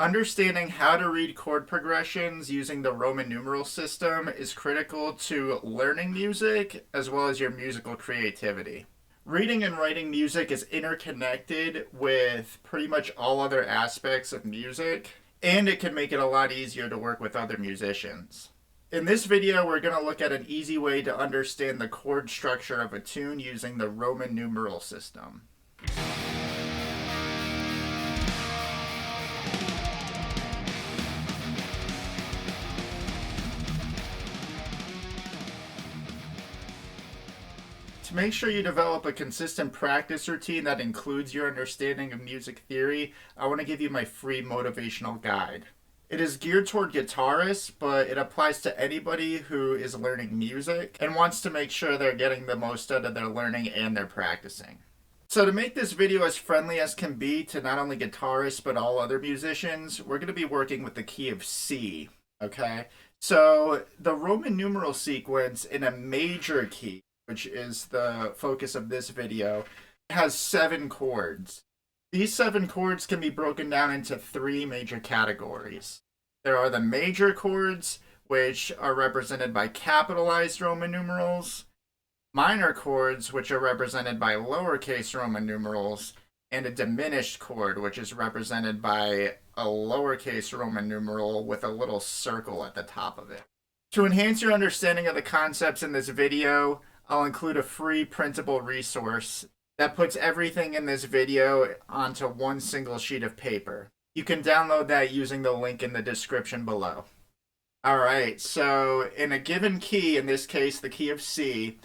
Understanding how to read chord progressions using the Roman numeral system is critical to learning music as well as your musical creativity. Reading and writing music is interconnected with pretty much all other aspects of music, and it can make it a lot easier to work with other musicians. In this video, we're going to look at an easy way to understand the chord structure of a tune using the Roman numeral system. To make sure you develop a consistent practice routine that includes your understanding of music theory, I want to give you my free motivational guide. It is geared toward guitarists, but it applies to anybody who is learning music and wants to make sure they're getting the most out of their learning and their practicing. So to make this video as friendly as can be to not only guitarists but all other musicians, we're going to be working with the key of C, okay? So the Roman numeral sequence in a major key, which is the focus of this video, has 7 chords. These 7 chords can be broken down into 3 major categories. There are the major chords, which are represented by capitalized Roman numerals, minor chords, which are represented by lowercase Roman numerals, and a diminished chord, which is represented by a lowercase Roman numeral with a little circle at the top of it. To enhance your understanding of the concepts in this video, I'll include a free printable resource that puts everything in this video onto one single sheet of paper. You can download that using the link in the description below. Alright, so in a given key, in this case the key of C,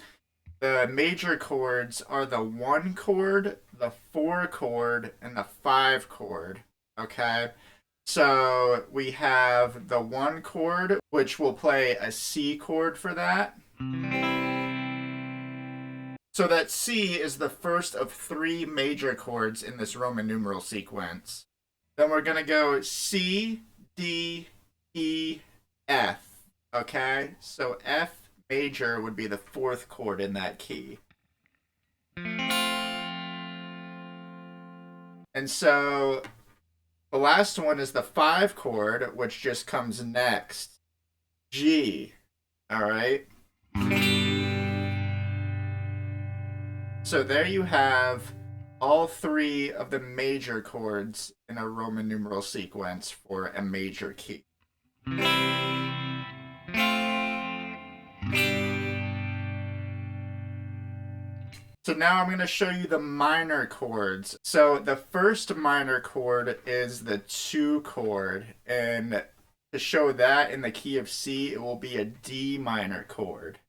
the major chords are the 1 chord, the 4 chord, and the 5 chord, okay? So we have the 1 chord, which will play a C chord for that. So that C is the first of 3 major chords in this Roman numeral sequence. Then we're going to go C, D, E, F. Okay? So F major would be the 4th chord in that key. And so the last one is the 5 chord, which just comes next. G. Alright? So there you have all 3 of the major chords in a Roman numeral sequence for a major key. So now I'm going to show you the minor chords. So the first minor chord is the 2 chord, and to show that in the key of C, it will be a D minor chord.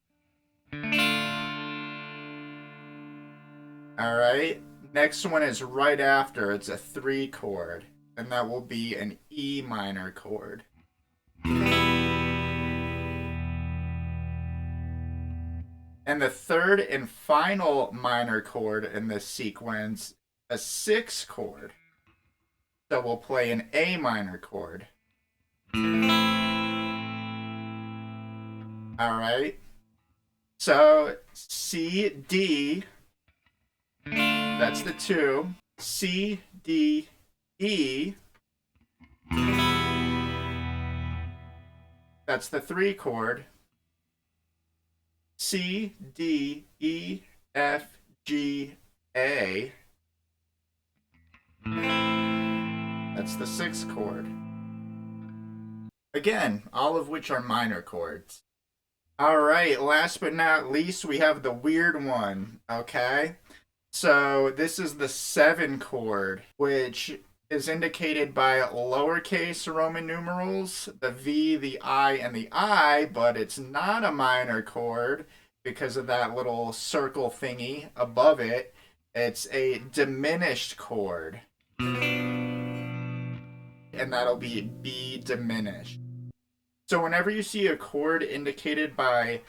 Alright, next one is right after, it's a 3 chord, and that will be an E minor chord. And the third and final minor chord in this sequence, a 6 chord. So we'll play an A minor chord. Alright, so C, D, that's the 2. C, D, E. That's the 3 chord. C, D, E, F, G, A. That's the 6 chord. Again, all of which are minor chords. Alright, last but not least, we have the weird one, okay? So this is the 7 chord, which is indicated by lowercase Roman numerals, the V, the I, and the I, but it's not a minor chord because of that little circle thingy above it. It's a diminished chord. And that'll be B diminished. So whenever you see a chord indicated by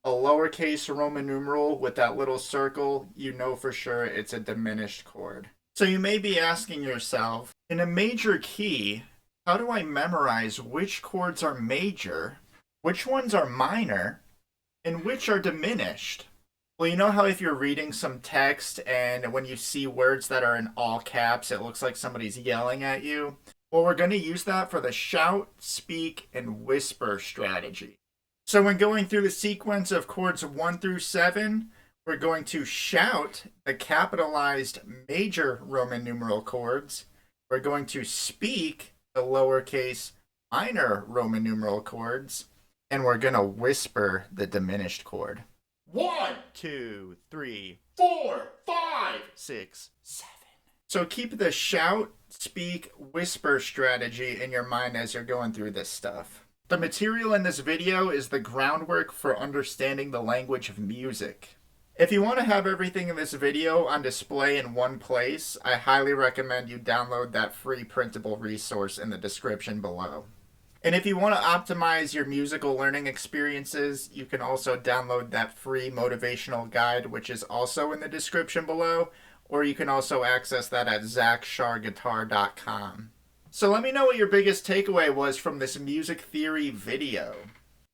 a lowercase Roman numeral with that little circle, you know for sure it's a diminished chord. So you may be asking yourself, in a major key, how do I memorize which chords are major, which ones are minor, and which are diminished? Well, you know how if you're reading some text and when you see words that are in all caps, it looks like somebody's yelling at you? Well, we're going to use that for the shout, speak, and whisper strategy. So when going through the sequence of chords 1 through 7, we're going to shout the capitalized major Roman numeral chords. We're going to speak the lowercase minor Roman numeral chords. And we're going to whisper the diminished chord. 1, 2, 3, 4, 5, 6, 7. So keep the shout, speak, whisper strategy in your mind as you're going through this stuff. The material in this video is the groundwork for understanding the language of music. If you want to have everything in this video on display in one place, I highly recommend you download that free printable resource in the description below. And if you want to optimize your musical learning experiences, you can also download that free motivational guide, which is also in the description below, or you can also access that at zachsharguitar.com. So let me know what your biggest takeaway was from this music theory video.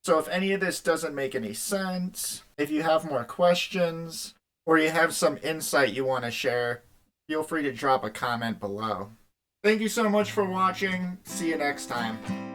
So if any of this doesn't make any sense, if you have more questions, or you have some insight you want to share, feel free to drop a comment below. Thank you so much for watching. See you next time.